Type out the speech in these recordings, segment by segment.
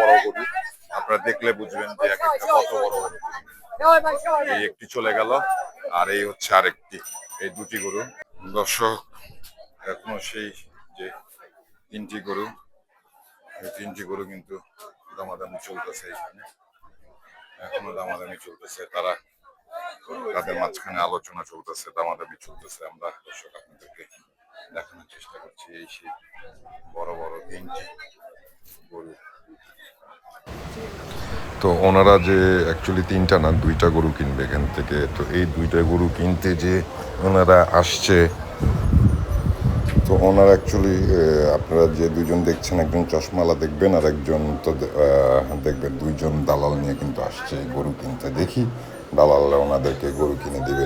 বড় গরু, আপনারা দেখলে বুঝবেন যে এক একটা কত বড় গরু। এই একটি চলে গেল, আর এই হচ্ছে আরেকটি। এই দুটি গরু দর্শক এখনো সেই যে তিনটি গরু, এই তিনটি গরু কিন্তু দামাদামি চলতেছে। এখানে এখনো দামাদামি চলতেছে, তাদের মাঝখানে আলোচনা চলতেছে, দামাদামি চলতেছে। আমরা দর্শক আপনাদেরকে দেখানোর চেষ্টা করছি এই সেই বড় বড় তিনটি গরু। তো ওনারা যে অ্যাকচুয়ালি তিনটা না দুইটা গরু কিনবে এখান থেকে। তো এই দুইটা গরু কিনতে যে ওনারা আসছে, তো ওনারা অ্যাকচুয়ালি আপনারা যে দুইজন দেখছেন, একজন চশমালা দেখবেন আর একজন তো দেখবেন দুইজন দালাল নিয়ে কিন্তু আসছে গরু কিনতে। দেখি দালাল ওনাদেরকে গরু কিনে দিবে।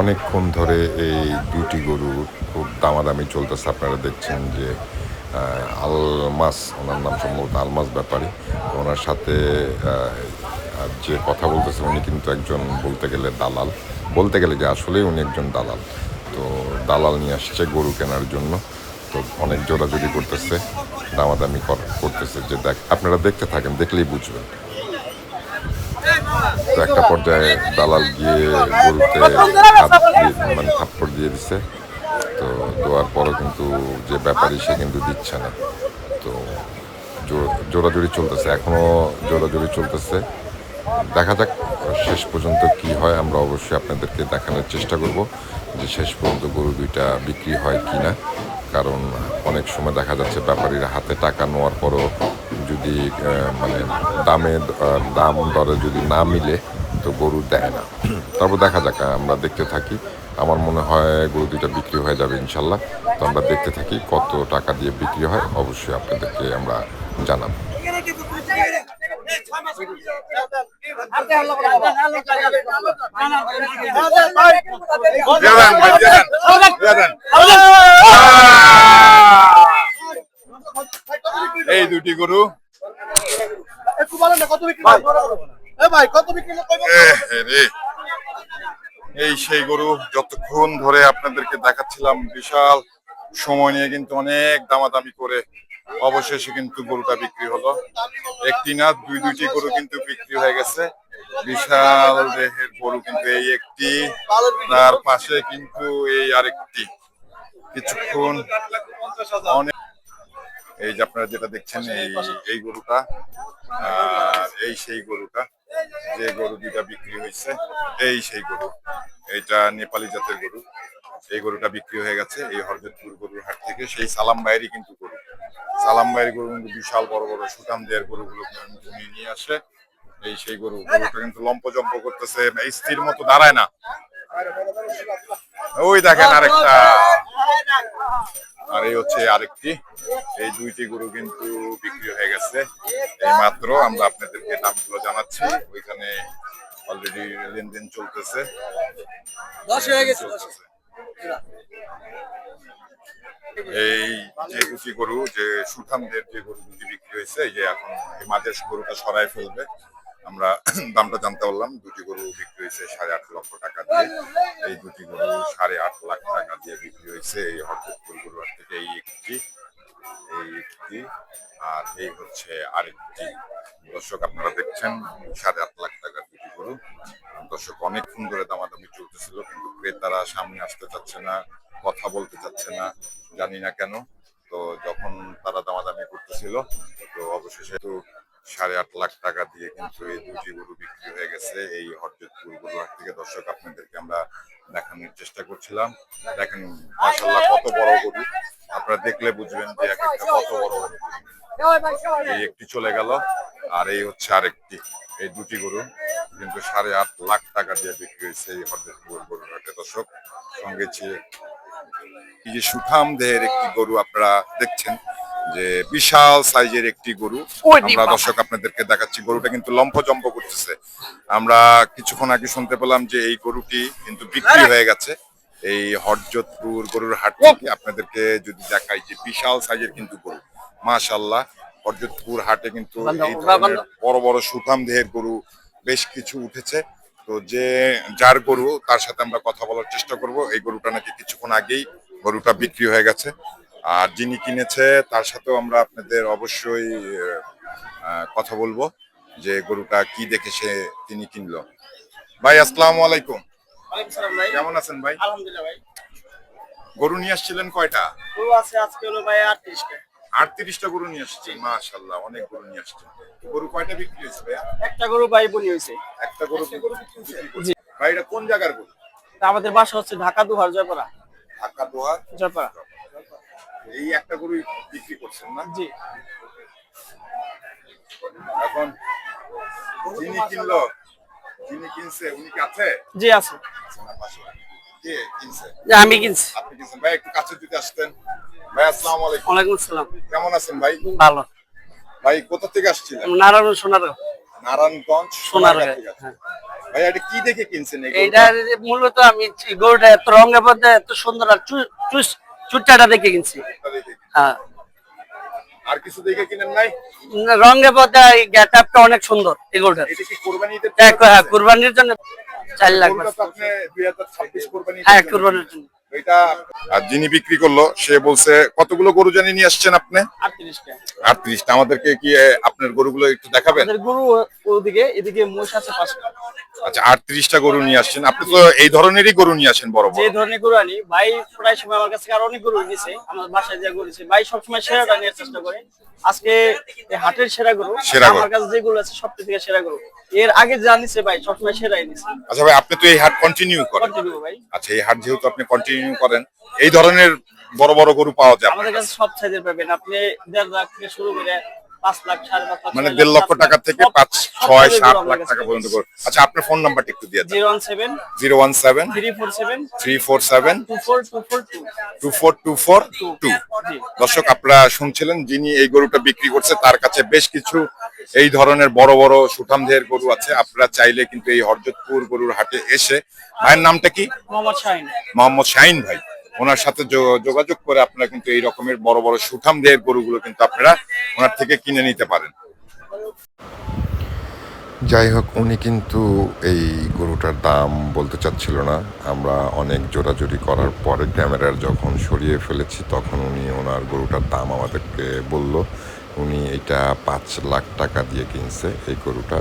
অনেকক্ষণ ধরে এই দুটি গরু খুব দামাদামি চলতেছে। আপনারা দেখছেন যে আলমাস, ওনার নাম সম্ভবত আলমাস ব্যাপারী, ওনার সাথে যে কথা বলতেছে উনি কিন্তু একজন বলতে গেলে দালাল, বলতে গেলে যে আসলেই উনি একজন দালাল। তো দালাল নিয়ে আসছে গরু কেনার জন্য। তো অনেক জোরাজুরি করতেছে, দামাদামি করতেছে। যে আপনারা দেখতে থাকেন, দেখলেই বুঝবেন। তো একটা পর্যায়ে দালাল গিয়ে গরুতে থাপ্পড় দিয়ে দিছে। তো দেওয়ার পরও কিন্তু যে ব্যাপারী সে কিন্তু দিচ্ছে না। তো জোরাজুরি চলতেছে, এখনো জোরাজুরি চলতেছে। দেখা যাক শেষ পর্যন্ত কি হয়। আমরা অবশ্যই আপনাদেরকে দেখানোর চেষ্টা করব যে শেষ পর্যন্ত গরু দুইটা বিক্রি হয় কি না। কারণ অনেক সময় দেখা যাচ্ছে ব্যাপারীরা হাতে টাকা নেওয়ার পরও যদি দাম দরে যদি না মিলে তো গরু দেয় না। তারপর দেখা যাক, আমরা দেখতে থাকি। আমার মনে হয় গরু দুইটা বিক্রি হয়ে যাবে ইনশাল্লাহ। তো আমরা দেখতে থাকি কত টাকা দিয়ে বিক্রি হয়, অবশ্যই আপনাদেরকে আমরা জানাবো। এই দুটি গরু এই সেই গরু যতক্ষণ ধরে আপনাদেরকে দেখাচ্ছিলাম, বিশাল সময় নিয়ে কিন্তু অনেক দামাদামি করে অবশেষে কিন্তু গরুটা বিক্রি হলো। একটি না দুইটি গরু কিন্তু বিক্রি হয়ে গেছে। বিশাল দেহের গরু কিন্তু এই একটি, তার পাশে কিন্তু এই আরেকটি। কিছুক্ষণ অনেক, এই যে আপনারা যেটা দেখছেন এই গরুটা, এই সেই গরুটা, যে গরু দুইটা বিক্রি হয়েছে, এই সেই গরু। এইটা নেপালি জাতের গরু। এই গরুটা বিক্রি হয়ে গেছে এই হরজতপুর গরুর হাট থেকে। সেই সালাম ভাইয়েরই কিন্তু গরু। সালাম ভাইয়ের গরু কিন্তু বিশাল বড় বড় সুঠাম দেহের গরুগুলো নিয়ে আসে। এই সেই গরুটা কিন্তু লম্পজম্প করতেছে, স্থির মতো দাঁড়ায় না। ওই দেখেন আরেকটা, আর এই হচ্ছে আরেকটি। এই দুইটি গরু কিন্তু বিক্রি হয়ে গেছে এই মাত্র। আমরা আপনাদেরকে দামগুলো জানাচ্ছি। ওইখানে অলরেডি লেনদেন চলতেছে। এই যে দুটি গরু, যে সুঠামদের যে গরু দুটি বিক্রি হয়েছে, এই যে এখন এই মাঝের গরুটা সরাই ফেলবে। আমরা দামটা জানতে পারলাম, দুটি গরু বিক্রি হয়েছে 8.5 লক্ষ টাকা দিয়ে। এই দুটি গরু 8.5 লাখ টাকা দিয়ে বিক্রি হয়েছে এই হরজতপুর গরুর হাট থেকে। এই একটি, আর এই হচ্ছে আরেকটি। দর্শক আপনারা দেখছেন 8.5 লাখ টাকার দুটি গরু। দর্শক অনেকক্ষণ ধরে দামাদামি চলতেছিল, কিন্তু ক্রেতারা সামনে আসতে চাচ্ছে না, কথা বলতে চাচ্ছে না, জানি না কেন। তো যখন তারা দামাদামি করতেছিল, তো অবশেষে তো 8.5 লাখ টাকা দিয়ে কিন্তু এই দুটি গরু বিক্রি হয়ে গেছে এই হরজতপুর গরু হাট থেকে। দর্শক আপনাদেরকে আমরা দেখানোর চেষ্টা করছিলাম। দেখেন মাশাআল্লাহ কত বড় গরু, আপনারা দেখলে বুঝবেন যে এক একটা কত বড় গরু। এই একটি চলে গেল, আর এই হচ্ছে আরেকটি। এই দুটি গরু কিন্তু 8.5 লাখ টাকা দিয়ে বিক্রি হয়েছে এই হরজতপুর গরুর হাটে। দর্শক সঙ্গে এই যে সুঠাম দেহের একটি গরু আপনারা দেখছেন, যে বিশাল সাইজের একটি গরু। আমরা দর্শক আপনাদেরকে দেখাচ্ছি, গরুটা কিন্তু লম্ফজম্প করতেছে। আমরা কিছুক্ষণ আগে শুনতে পেলাম যে এই গরুটি কিন্তু বিক্রি হয়ে গেছে এই হরজতপুর গরুর হাট থেকে। আপনাদেরকে যদি দেখাই যে বিশাল সাইজের কিন্তু গরু, মাশাআল্লাহ। হরজতপুর হাটে কিন্তু এই ধরনের বড় বড় সুঠাম দেহের গরু বেশ কিছু উঠেছে। তো যার গরু, তার সাথে আমরা কথা বলার চেষ্টা করব। এই গরুটা নাকি কিছুক্ষণ আগেই গরুটা বিক্রি হয়ে গেছে। আর যিনি কিনেছে তার সাথেও আমরা আপনাদের অবশ্যই কথা বলবো যে গরুটা কি দেখে তিনি কিনলো। ভাই আসসালামু আলাইকুম। ওয়ালাইকুম সালাম ভাই। কেমন আছেন ভাই? আলহামদুলিল্লাহ ভাই। গরু নিয়ে আসছিলেন কয়টা? গরু আছে আজকে হলো ভাই 38 টা। 38টা গরু নিয়ে আসছেন, মাশাআল্লাহ অনেক গরু নিয়ে আসছেন। গরু কয়টা বিক্রি হয়েছে ভাইয়া? একটা গরু ভাই বনি হইছে। একটা গরু বিক্রি জি। করছেন। ভাই এটা কোন জায়গার গরু? তা আমাদের বাসা হচ্ছে ঢাকা দুহার জয়পাড়া। ঢাকা দোহার। জয়পাড়া। এই একটা গরু বিক্রি করছেন না? জি। এখন যিনি কিনলো, যিনি কিনছে উনি কি আছে? জি আছে। কে কিনছে? যে আমি কিনছি। আপনি কিনছেন। ভাই একটু কাছে যদি আসতেন। ভাই আসসালামু আলাইকুম। ওয়ালাইকুম আসসালাম। কেমন আছেন ভাই? ভালো। ভাই কোথা থেকে আসছিলেন? নারায়ণ সোনারগাঁও। নারায়ণগঞ্জ সোনারগাঁও। সোনারগাঁ থেকে আসছেন। হ্যাঁ। ভাই এটা কি দেখে কিনছেন এই এইটা গরুটা? মূলত আমি গরুটা এত রঙের মধ্যে এত সুন্দর আর চুটটাটা দেখে কিনছি। এটা দেখে কিনছেন। হ্যাঁ। আর কিছু দেখে কিনেন নাই? রঙের মধ্যে গেটআপটা অনেক সুন্দর এই গরুটার। এটা কি কোরবানিতে? হ্যাঁ কুরবানির জন্য 4 লাখ। গরুটা তো আপনি 2026 কোরবানিতে হ্যাঁ কুরবানির জন্য। এটা আর যিনি বিক্রি করলো সে বলছে কতগুলো গরু জানি নিয়ে আসছেন আপনি? 38 টা। 38টা। আমাদেরকে কি আপনার গরুগুলো একটু দেখাবেন? আমাদের গরু ওদিকে, এদিকে মোষ আছে 5টা। আচ্ছা 38টা গরু নিয়ে আসছেন। আপনি তো এই ধরনেরই গরু নিয়ে আসেন বড় যে বড়। ধরনের গরু আনি ভাই প্রায় সময় আমার কাছে আর অনেক গরু নিছে, আমার বাসায় যে গরু আছে ভাই সবসময় সেরাটা নেওয়ার চেষ্টা করে। আজকে এই হাটের সেরা গরু, সেরা গরু। আমার কাছে যেগুলো আছে সবথেকে থেকে সেরা গরু। এর আগে যা নিছে ভাই সবসময় সেরাই নিছে। আচ্ছা ভাই আপনি তো এই হাট কন্টিনিউ করেন। কন্টিনিউ ভাই। আচ্ছা এই হাট যেহেতু আপনি কন্টিনিউ করেন এই ধরনের বড় বড় গরু পাওয়া যায় আপনার আমাদের কাছে কাছে? সব সাইজের পাবেন আপনি 1.5 লাখ থেকে শুরু করে 5 লাখ 5.5 লাখ মানে 6 লাখ, 1.5 লক্ষ 7 টাকা লাখ, থেকে সব 5 6 সাইজের গরু 7 আমার লাখ কাছে টাকা পাবেন। পর্যন্ত গরু। আচ্ছা আপনার ফোন নাম্বারটা একটু দিয়ে দেন। 017 017 347 347 24242 24242। জি। দর্শক আপনারা শুনছিলেন যিনি এই গরুটা বিক্রি করছে তার কাছে বেশ কিছু এই ধরনের বড় বড় সুঠামদেহের গরু আছে। আপনারা চাইলে কিন্তু এই হরজতপুর গরুর হাটে এসে, ভাইয়ের নামটা কি? মোহাম্মদ শাহিন। মোহাম্মদ শাহিন ভাই, ওনার সাথে যোগাযোগ করে আপনারা কিন্তু এই রকমের বড় বড় সুঠামদেহের গরুগুলো কিন্তু আপনারা ওনার থেকে কিনে নিতে পারেন। যাই হোক উনি কিন্তু এই গরুটার দাম বলতে চাচ্ছিল না। আমরা অনেক জোরাজুরি করার পরে ক্যামেরার যখন সরিয়ে ফেলেছি তখন উনি ওনার গরুটার দাম আমাদেরকে বলল। উনি এটা 5 লাখ টাকা দিয়ে কিনছে এই গরুটা।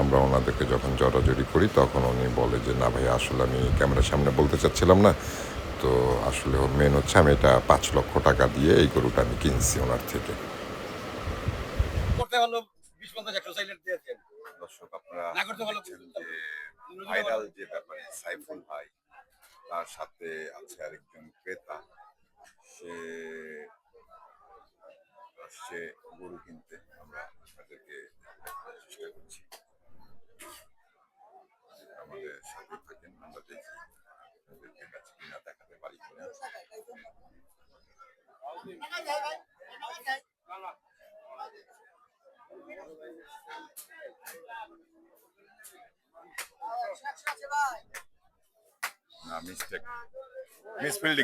আমরা ওনাদেরকে যখন জোরাজুরি করি তখন উনি বলে যে না ভাই আসলে আমি ক্যামেরার সামনে বলতে চাচ্ছিলাম না। তো আসলে মেন হচ্ছে আমি এটা 5 লক্ষ টাকা দিয়ে এই গরুটা আমি কিনছি ওনার থেকে। দর্শক আপনারা দেখছেন যে ভাইরাল যে ব্যাপারে সাইফুল ভাই, তার সাথে আছে আরেকজন ক্রেতা। সে আসছে গরু কিনতে, আমরা আপনাদেরকে চেষ্টা করছি। আমাদের সাথে থাকেন, আমরা দেখি আপনাদেরকে কাছে কিনা দেখাতে পারি কিনা। না মিস্টেক, মিসফিল্ডিং।